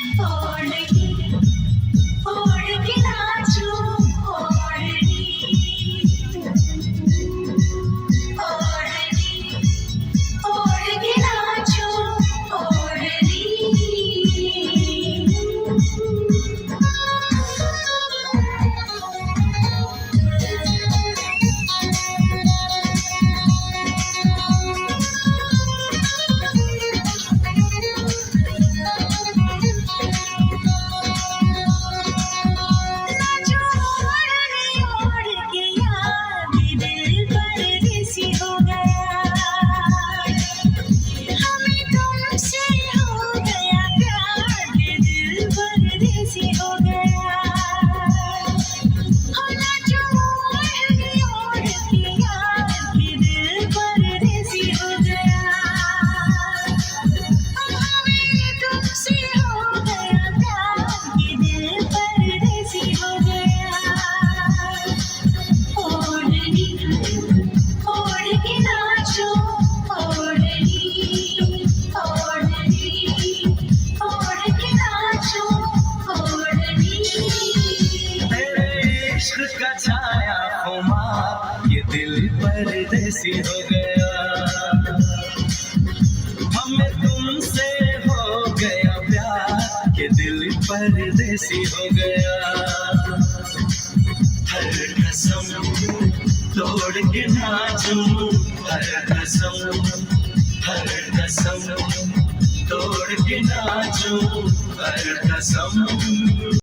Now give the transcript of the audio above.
ओढ़नी ओढ़ के नाचूं ओढ़नी ओढ़नी ओढ़ के नाचूं ओढ़नी का छाया खुमार ये दिल परदेसी हो गया हमें तुमसे हो गया प्यार ये दिल परदेसी हो गया हर कसम तोड़ के नाचूं हर कसम तोड़ के नाचूं हर कसम